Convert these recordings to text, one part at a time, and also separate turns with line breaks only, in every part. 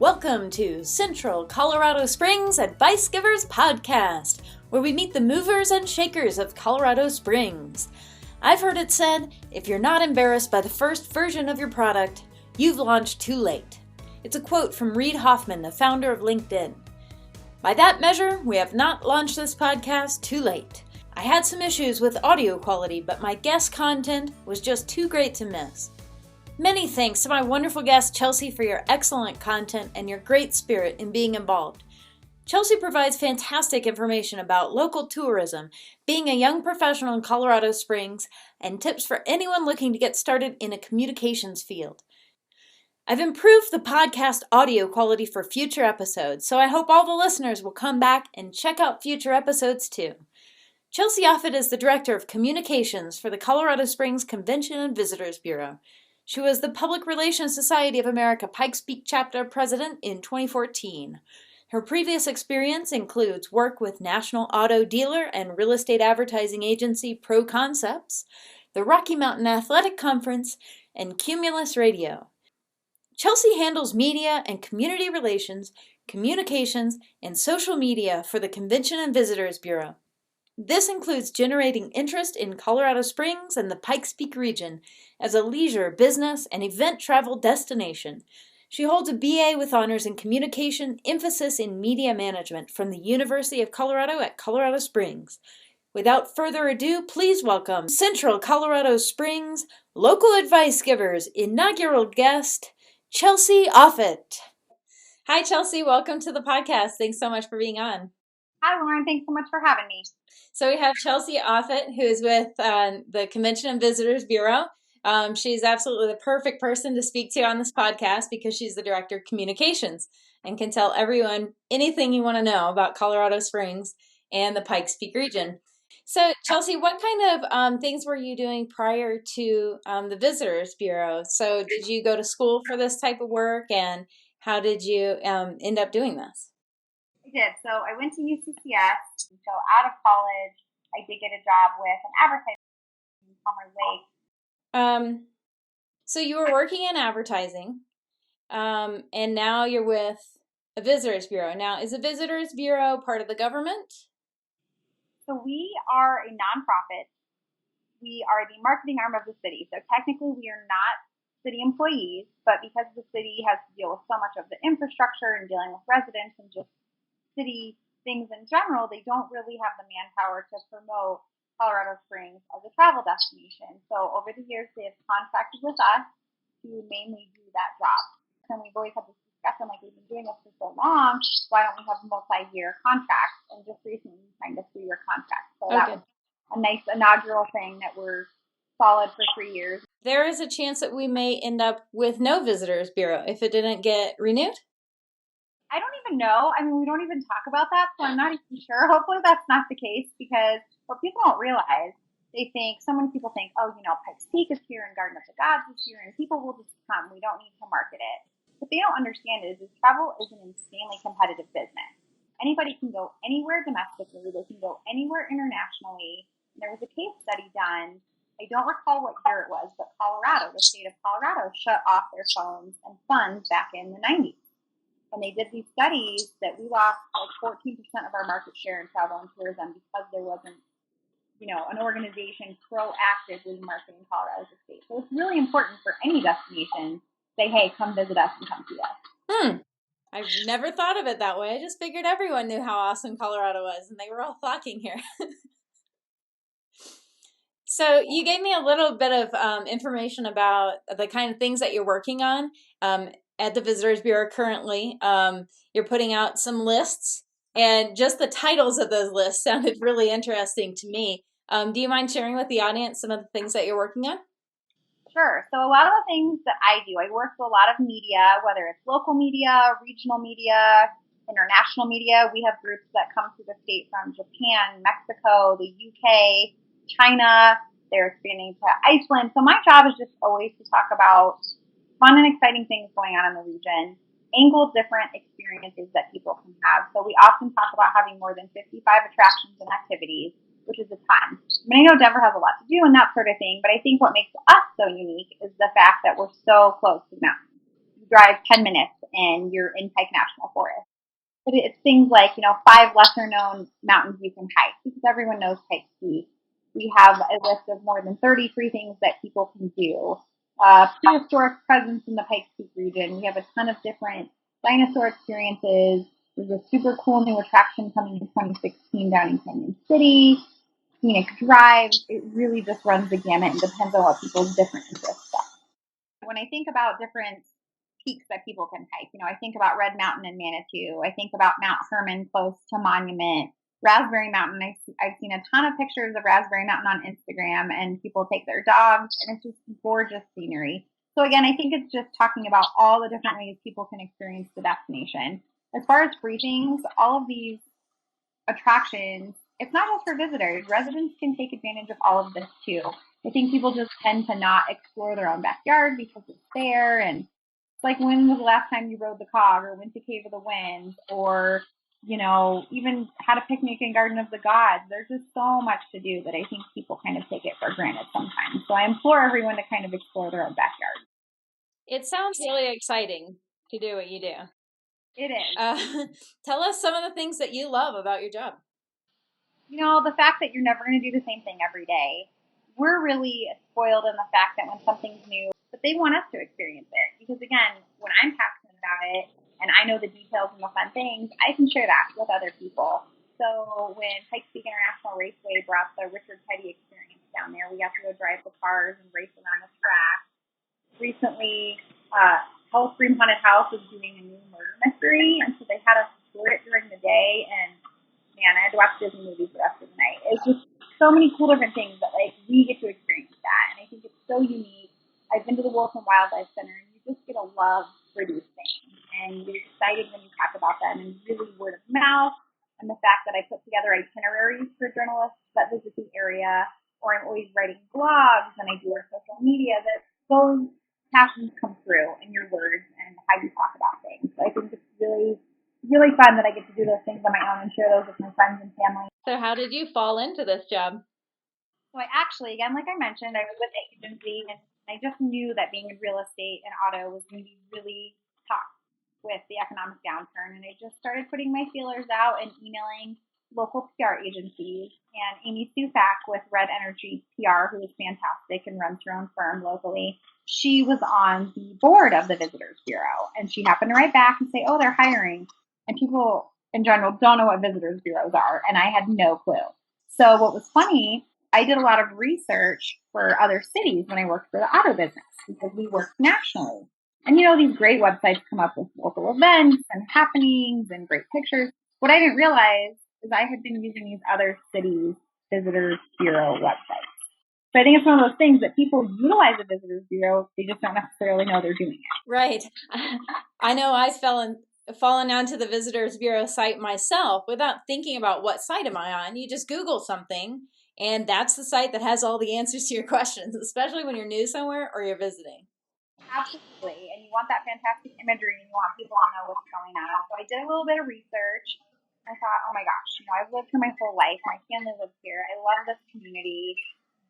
Welcome to Central Colorado Springs Advice Givers Podcast, where we meet the movers and shakers of Colorado Springs. I've heard it said, if you're not embarrassed by the first version of your product, you've launched too late. It's a quote from Reid Hoffman, the founder of LinkedIn. By that measure, we have not launched this podcast too late. I had some issues with audio quality, but my guest content was just too great to miss. Many thanks to my wonderful guest, Chelsy, for your excellent content and your great spirit in being involved. Chelsy provides fantastic information about local tourism, being a young professional in Colorado Springs, and tips for anyone looking to get started in a communications field. I've improved the podcast audio quality for future episodes, so I hope all the listeners will come back and check out future episodes too. Chelsy Offutt is the Director of Communications for the Colorado Springs Convention and Visitors Bureau. She was the Public Relations Society of America Pikes Chapter President in 2014. Her previous experience includes work with national auto dealer and real estate advertising agency ProConcepts, the Rocky Mountain Athletic Conference, and Cumulus Radio. Chelsy handles media and community relations, communications, and social media for the Convention and Visitors Bureau. This includes generating interest in Colorado Springs and the Pikes Peak region as a leisure, business, and event travel destination. She holds a BA with honors in communication, emphasis in media management from the University of Colorado at Colorado Springs. Without further ado, please welcome Central Colorado Springs Local Advice Givers inaugural guest, Chelsy Offutt. Hi, Chelsy. Welcome to the podcast. Thanks so much for being on.
Hi, Lauren. Thanks so much for having me.
So we have Chelsy Offutt, who is with the Convention and Visitors Bureau. She's absolutely the perfect person to speak to on this podcast because she's the Director of Communications and can tell everyone anything you want to know about Colorado Springs and the Pikes Peak region. So, Chelsy, what kind of things were you doing prior to the Visitors Bureau? So did you go to school for this type of work, and how did you end up doing this?
I did. So I went to UCCS. So out of college, I did get a job with an advertising in Summer Lake.
So you were working in advertising, and now you're with a Visitors Bureau. Now, is a Visitors Bureau part of the government?
So we are a nonprofit. We are the marketing arm of the city. So technically, we are not city employees, but because the city has to deal with so much of the infrastructure and dealing with residents and just city things in general, they don't really have the manpower to promote Colorado Springs as a travel destination. So over the years, they have contracted with us to mainly do that job. And we've always had this discussion, like, we've been doing this for so long, why don't we have multi-year contracts? And just recently we signed a 3-year contract. So that was a nice inaugural thing that we're solid for 3 years.
There is a chance that we may end up with no Visitors Bureau if it didn't get renewed?
I don't even know. I mean, we don't even talk about that, so I'm not even sure. Hopefully that's not the case, because what people don't realize, they think, so many people think, oh, Pikes Peak is here and Garden of the Gods is here, and people will just come. We don't need to market it. What they don't understand is travel is an insanely competitive business. Anybody can go anywhere domestically. They can go anywhere internationally. And there was a case study done. I don't recall what year it was, but Colorado, the state of Colorado, shut off their phones and funds back in the 90s. And they did these studies that we lost like 14% of our market share in travel and tourism because there wasn't, an organization proactively marketing Colorado as a state. So it's really important for any destination to say, hey, come visit us and come see us.
I've never thought of it that way. I just figured everyone knew how awesome Colorado was, and they were all flocking here. So you gave me a little bit of information about the kind of things that you're working on. At the Visitors Bureau currently, you're putting out some lists, and just the titles of those lists sounded really interesting to me. Do you mind sharing with the audience some of the things that you're working on?
Sure. So a lot of the things that I do, I work with a lot of media, whether it's local media, regional media, international media. We have groups that come to the state from Japan, Mexico, the UK, China. They're expanding to Iceland. So my job is just always to talk about fun and exciting things going on in the region, angle different experiences that people can have. So we often talk about having more than 55 attractions and activities, which is a ton. I mean, I know Denver has a lot to do and that sort of thing, but I think what makes us so unique is the fact that we're so close to the mountains. You drive 10 minutes and you're in Pike National Forest. But it's things like, 5 lesser known mountains you can hike, because everyone knows Pikes Peak. We have a list of more than 33 things that people can do. Prehistoric presence in the Pikes Peak region. We have a ton of different dinosaur experiences. There's a super cool new attraction coming in 2016 down in Canyon City. Scenic drives. It really just runs the gamut and depends on what people's different interests are. When I think about different peaks that people can hike, I think about Red Mountain and Manitou. I think about Mount Herman close to Monument. Raspberry Mountain, I've seen a ton of pictures of Raspberry Mountain on Instagram, and people take their dogs, and it's just gorgeous scenery. So again, I think it's just talking about all the different ways people can experience the destination. As far as free things, all of these attractions, it's not just for visitors. Residents can take advantage of all of this too. I think people just tend to not explore their own backyard because it's there. And it's like, when was the last time you rode the cog or went to Cave of the Winds or, even had a picnic in Garden of the Gods? There's just so much to do that I think people kind of take it for granted sometimes. So I implore everyone to kind of explore their own backyard.
It sounds really exciting to do what you do.
It is.
Tell us some of the things that you love about your job.
The fact that you're never going to do the same thing every day. We're really spoiled in the fact that when something's new, that they want us to experience it. Because again, when I'm passionate about it and I know the details and the fun things, I can share that with other people. So when Pikes Peak International Raceway brought the Richard Petty experience down there, we got to go drive the cars and race around the track. Recently, Hellstream Haunted House is doing a new murder mystery, and so they had us tour it during the day, and man, I had to watch Disney movies the rest of the night. It's just so many cool different things that we get to experience that, and I think it's so unique. I've been to the Wolf and Wildlife Center, and you just get a love for these things, and you're excited when you talk about them, and really word of mouth, and the fact that I put together itineraries for journalists that visit the area, or I'm always writing blogs, and I do our social media, that those passions come through in your words and how you talk about things. So I think it's really, really fun that I get to do those things on my own and share those with my friends and family.
So how did you fall into this job?
So I actually, again, like I mentioned, I was with the agency, and I just knew that being in real estate and auto was going to be really tough with the economic downturn. And I just started putting my feelers out and emailing local PR agencies. And Amy Sufak with Red Energy PR, who is fantastic and runs her own firm locally, she was on the board of the Visitors Bureau. And she happened to write back and say, oh, they're hiring. And people in general don't know what Visitors Bureaus are. And I had no clue. So what was funny, I did a lot of research for other cities when I worked for the auto business, because we worked nationally. And these great websites come up with local events and happenings and great pictures. What I didn't realize is I had been using these other cities' Visitors Bureau websites. So I think it's one of those things that people utilize a Visitors Bureau, they just don't necessarily know they're doing it.
Right. I know I've fallen onto the Visitors Bureau site myself without thinking about what site am I on. You just Google something, and that's the site that has all the answers to your questions, especially when you're new somewhere or you're visiting.
Absolutely. And you want that fantastic imagery, and you want people to know what's going on. So I did a little bit of research. I thought, oh my gosh, I've lived here my whole life. My family lives here. I love this community.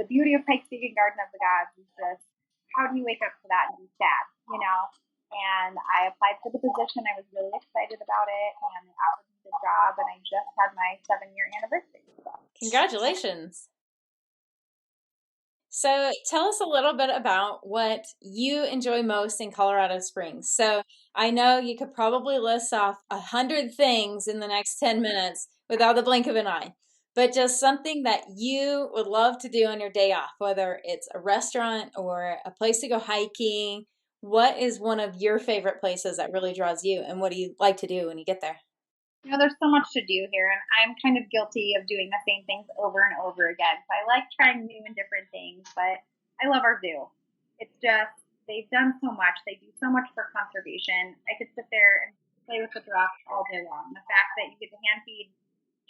The beauty of Pikes Peak and Garden of the Gods is just, how do you wake up to that and be sad, And I applied for the position. I was really excited about it, and they offered me the job, and I just had my 7-year anniversary. So.
Congratulations. So tell us a little bit about what you enjoy most in Colorado Springs. So I know you could probably list off 100 things in the next 10 minutes without the blink of an eye, but just something that you would love to do on your day off, whether it's a restaurant or a place to go hiking. What is one of your favorite places that really draws you, and what do you like to do when you get there?
There's so much to do here, and I'm kind of guilty of doing the same things over and over again. So I like trying new and different things, but I love our zoo. It's just, they've done so much. They do so much for conservation. I could sit there and play with the giraffes all day long. The fact that you get to hand feed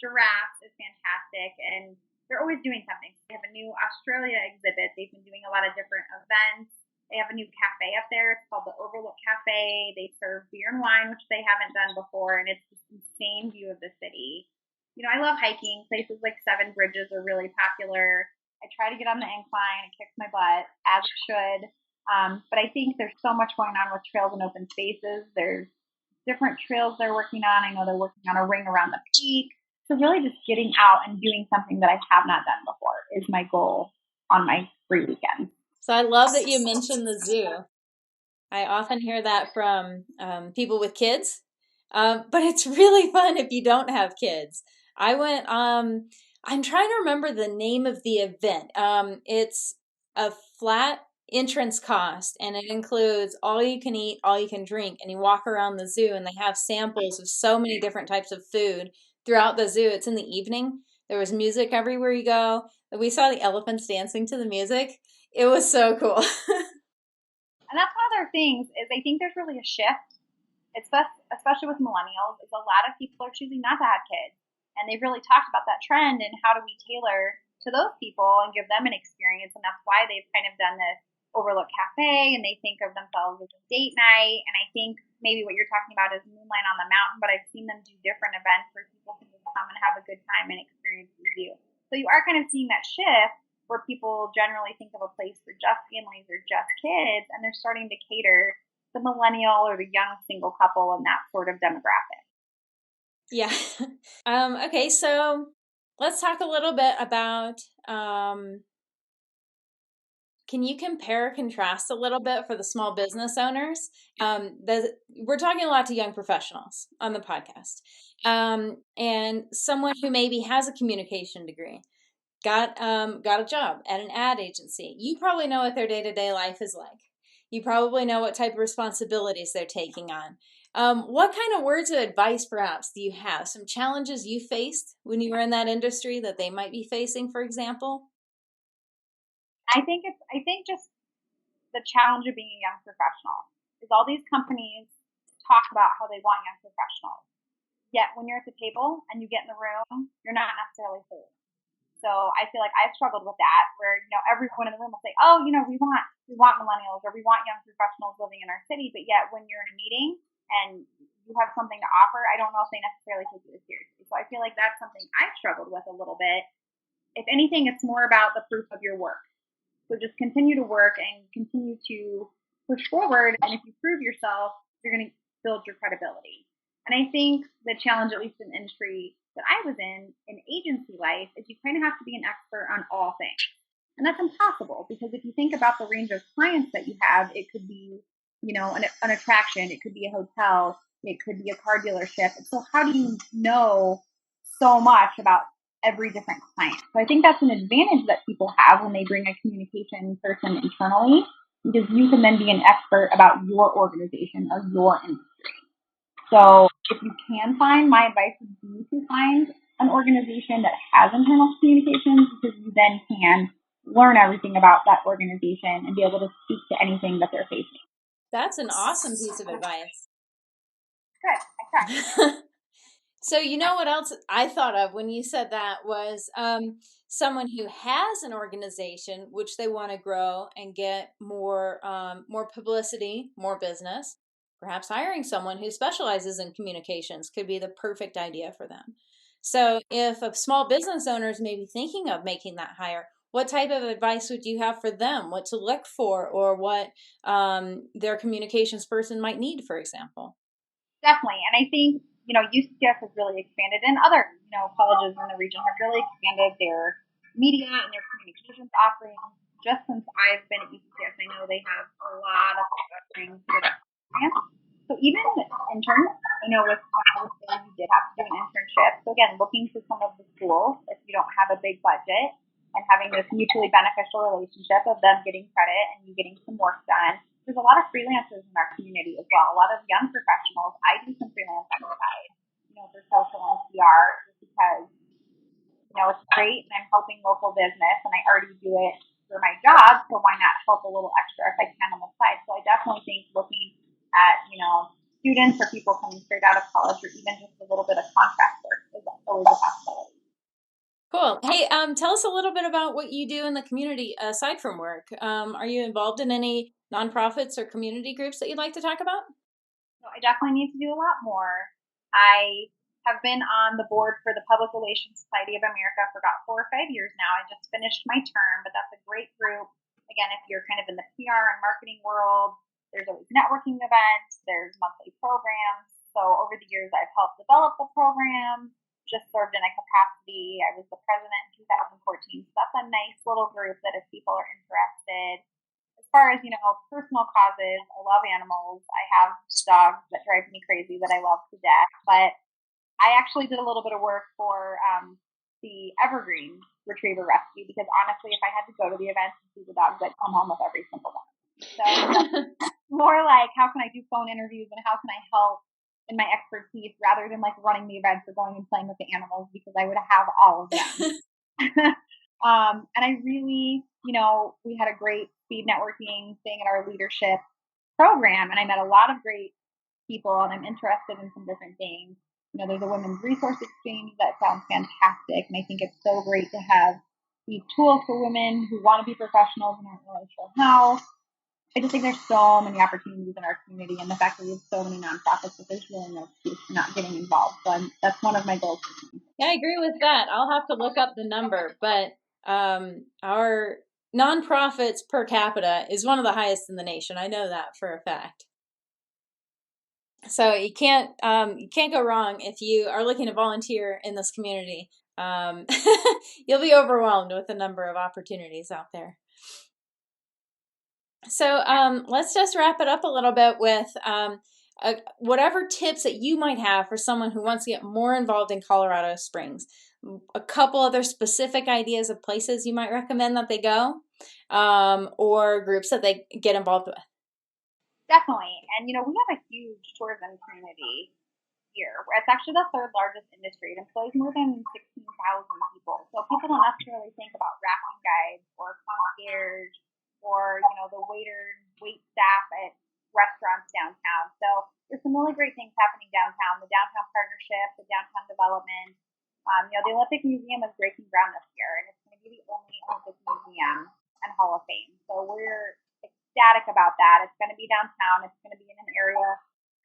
giraffes is fantastic, and they're always doing something. They have a new Australia exhibit. They've been doing a lot of different events. They have a new cafe up there. It's called the Overlook Cafe. They serve beer and wine, which they haven't done before, and it's this insane view of the city. I love hiking. Places like Seven Bridges are really popular. I try to get on the incline. It kicks my butt, as it should. But I think there's so much going on with trails and open spaces. There's different trails they're working on. I know they're working on a ring around the peak. So really just getting out and doing something that I have not done before is my goal on my free weekend.
So I love that you mentioned the zoo. I often hear that from people with kids, but it's really fun if you don't have kids. I went, I'm trying to remember the name of the event. It's a flat entrance cost, and it includes all you can eat, all you can drink, and you walk around the zoo, and they have samples of so many different types of food throughout the zoo. It's in the evening. There was music everywhere you go. We saw the elephants dancing to the music. It was so cool.
And that's one of their things is I think there's really a shift, especially with millennials, is a lot of people are choosing not to have kids. And they've really talked about that trend and how do we tailor to those people and give them an experience. And that's why they've kind of done this Overlook Cafe and they think of themselves as a date night. And I think maybe what you're talking about is Moonlight on the Mountain, but I've seen them do different events where people can just come and have a good time and experience the zoo. So you are kind of seeing that shift where people generally think of a place for just families or just kids, and they're starting to cater the millennial or the young single couple and that sort of demographic.
Yeah. Okay, so let's talk a little bit about, can you compare or contrast a little bit for the small business owners? We're talking a lot to young professionals on the podcast, and someone who maybe has a communication degree. Got a job at an ad agency. You probably know what their day-to-day life is like. You probably know what type of responsibilities they're taking on. What kind of words of advice, perhaps, do you have? Some challenges you faced when you were in that industry that they might be facing, for example?
I think just the challenge of being a young professional is all these companies talk about how they want young professionals. Yet when you're at the table and you get in the room, you're not necessarily sold. So I feel like I've struggled with that where, everyone in the room will say, oh, we want millennials or we want young professionals living in our city. But yet when you're in a meeting and you have something to offer, I don't know if they necessarily take you as seriously. So I feel like that's something I've struggled with a little bit. If anything, it's more about the proof of your work. So just continue to work and continue to push forward. And if you prove yourself, you're going to build your credibility. And I think the challenge, at least in the industry that I was in agency life, is you kind of have to be an expert on all things. And that's impossible because if you think about the range of clients that you have, it could be, an attraction, it could be a hotel, it could be a car dealership. And so how do you know so much about every different client? So I think that's an advantage that people have when they bring a communication person internally, because you can then be an expert about your organization or your industry. So if you can find, my advice would be to find an organization that has internal communications, because you then can learn everything about that organization and be able to speak to anything that they're facing.
That's an awesome piece of advice.
Good. I tried.
So you know what else I thought of when you said that was someone who has an organization which they want to grow and get more publicity, more business. Perhaps hiring someone who specializes in communications could be the perfect idea for them. So if a small business owner is maybe thinking of making that hire, what type of advice would you have for them? What to look for, or what their communications person might need, for example?
Definitely. And I think, UCF has really expanded, and other, colleges in the region have really expanded their media and their communications offerings. Just since I've been at UCF, I know they have a lot of offerings for their clients. So even interns, with there, you did have to do an internship. So again, looking to some of the schools, if you don't have a big budget, and having this mutually beneficial relationship of them getting credit and you getting some work done. There's a lot of freelancers in our community as well. A lot of young professionals. I do some freelance on the side, for social and PR, just because, it's great and I'm helping local business and I already do it for my job. So why not help a little extra if I can on the side? So I definitely think looking at, students or people coming straight out of college or even just a little bit of contract work is always a possibility.
Cool. Hey, tell us a little bit about what you do in the community aside from work. Are you involved in any nonprofits or community groups that you'd like to talk about?
So I definitely need to do a lot more. I have been on the board for the Public Relations Society of America for about 4 or 5 years now. I just finished my term, but that's a great group. again, if you're kind of in the PR and marketing world, there's always networking events, there's monthly programs. So over the years, I've helped develop the program, just served in a capacity. I was the president in 2014. So that's a nice little group that if people are interested. As far as, personal causes, I love animals. I have dogs that drive me crazy that I love to death. But I actually did a little bit of work for the Evergreen Retriever Rescue because honestly, if I had to go to the events and see the dogs, I'd come home with every single one. So more like how can I do phone interviews and how can I help in my expertise rather than like running the events or going and playing with the animals because I would have all of them. And I really, we had a great speed networking thing in our leadership program, and I met a lot of great people, and I'm interested in some different things. There's a women's resource exchange that sounds fantastic, and I think it's so great to have these tools for women who want to be professionals and aren't really sure how. I just think there's so many opportunities in our community, and the fact that we have so many nonprofits that there's really no excuse for not getting involved. So that's one of my goals.
Yeah, I agree with that. I'll have to look up the number, but our nonprofits per capita is one of the highest in the nation. I know that for a fact. So you can't go wrong if you are looking to volunteer in this community. You'll be overwhelmed with the number of opportunities out there. So let's just wrap it up a little bit with whatever tips that you might have for someone who wants to get more involved in Colorado Springs. A couple other specific ideas of places you might recommend that they go, or groups that they get involved with.
Definitely. And, we have a huge tourism community here. It's actually the third largest industry. It employs more than 16,000 people. So people don't necessarily think about rafting guides or concierge or, the wait staff at restaurants downtown. So there's some really great things happening downtown. The downtown partnership, the downtown development. The Olympic Museum is breaking ground this year, and it's going to be the only Olympic museum and Hall of Fame. So we're ecstatic about that. It's going to be downtown. It's going to be in an area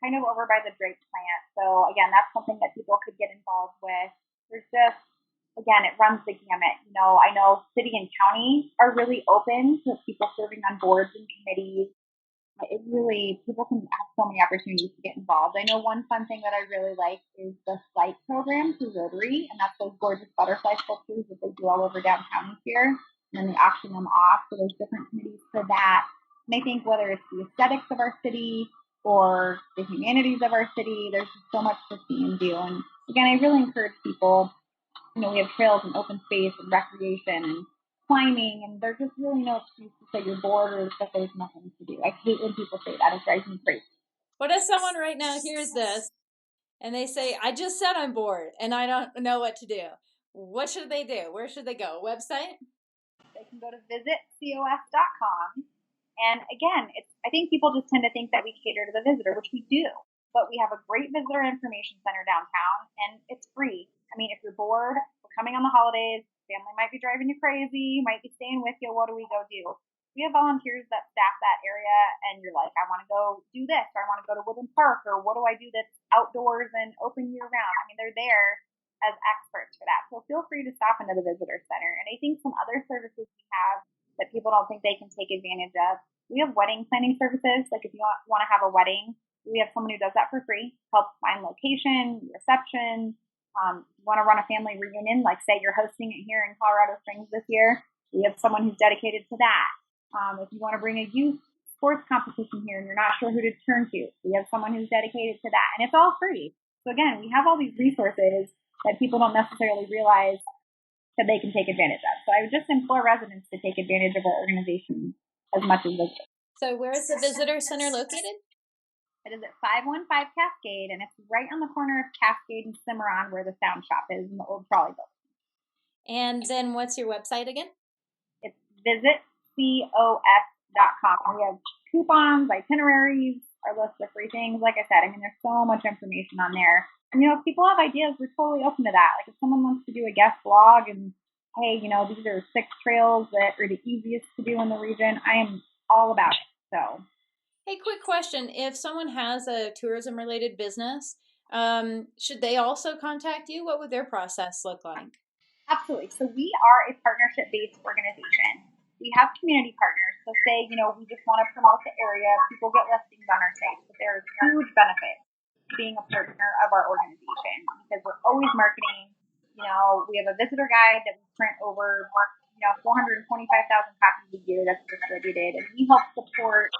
kind of over by the Drake plant. So again, that's something that people could get involved with. There's just, again, it runs the gamut. I know city and county are really open to people serving on boards and committees. People can have so many opportunities to get involved. I know one fun thing that I really like is the flight program through Rotary, and that's those gorgeous butterfly sculptures that they do all over downtown each year, and then they auction them off. So there's different committees for that. And I think whether it's the aesthetics of our city or the humanities of our city, there's just so much to see and do. And again, I really encourage people, we have trails and open space and recreation and climbing, and there's just really no excuse to say you're bored or that there's nothing to do. I hate when people say that. It drives me crazy.
What if someone right now hears this and they say, I just said I'm bored and I don't know what to do? What should they do? Where should they go? Website?
They can go to visitcos.com. And again, I think people just tend to think that we cater to the visitor, which we do. But we have a great visitor information center downtown, and it's free. I mean, if you're bored, we're coming on the holidays, family might be driving you crazy, might be staying with you, what do we go do? We have volunteers that staff that area, and you're like, I want to go do this, or I want to go to Woodland Park, or what do I do that's outdoors and open year-round? I mean, they're there as experts for that. So feel free to stop into the visitor center. And I think some other services we have that people don't think they can take advantage of. We have wedding planning services. Like if you want to have a wedding, we have someone who does that for free, helps find location, reception. You want to run a family reunion, like say you're hosting it here in Colorado Springs this year, we have someone who's dedicated to that. If you want to bring a youth sports competition here and you're not sure who to turn to, we have someone who's dedicated to that. And it's all free. So again, we have all these resources that people don't necessarily realize that they can take advantage of. So I would just implore residents to take advantage of our organization as much as they can.
So where is the visitor center located?
It is at 515 Cascade, and it's right on the corner of Cascade and Cimarron where the sound shop is in the old trolley building.
And then what's your website again?
It's visitcos.com. We have coupons, itineraries, our list of free things. Like I said, there's so much information on there. And, if people have ideas, we're totally open to that. Like if someone wants to do a guest blog and, hey, these are 6 trails that are the easiest to do in the region, I am all about it. So,
hey, quick question. If someone has a tourism-related business, should they also contact you? What would their process look like?
Absolutely. So we are a partnership-based organization. we have community partners. So say, we just want to promote the area, people get listings on our site, but there's huge benefit to being a partner of our organization because we're always marketing. We have a visitor guide that we print over 425,000 copies a year that's distributed, and we help support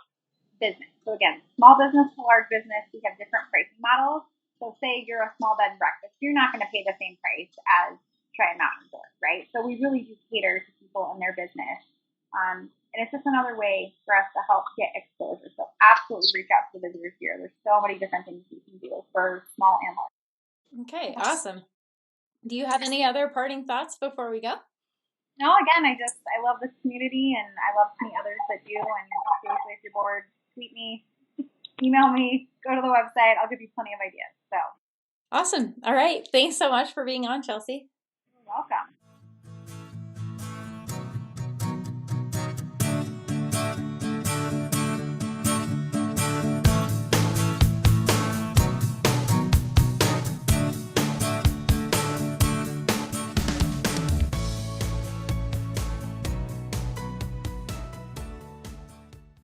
business. So again, small business to large business, we have different pricing models. So say you're a small bed and breakfast, you're not going to pay the same price as Try a Mountain Resort, right? So we really do cater to people and their business. And it's just another way for us to help get exposure. So absolutely reach out to the visitors here. There's so many different things we can do for small and large.
Okay, awesome. Do you have any other parting thoughts before we go?
No, again, I love this community and I love to meet others that do. And seriously, if you're bored, tweet me, email me, go to the website. I'll give you plenty of ideas. So
awesome. All right. Thanks so much for being on, Chelsy.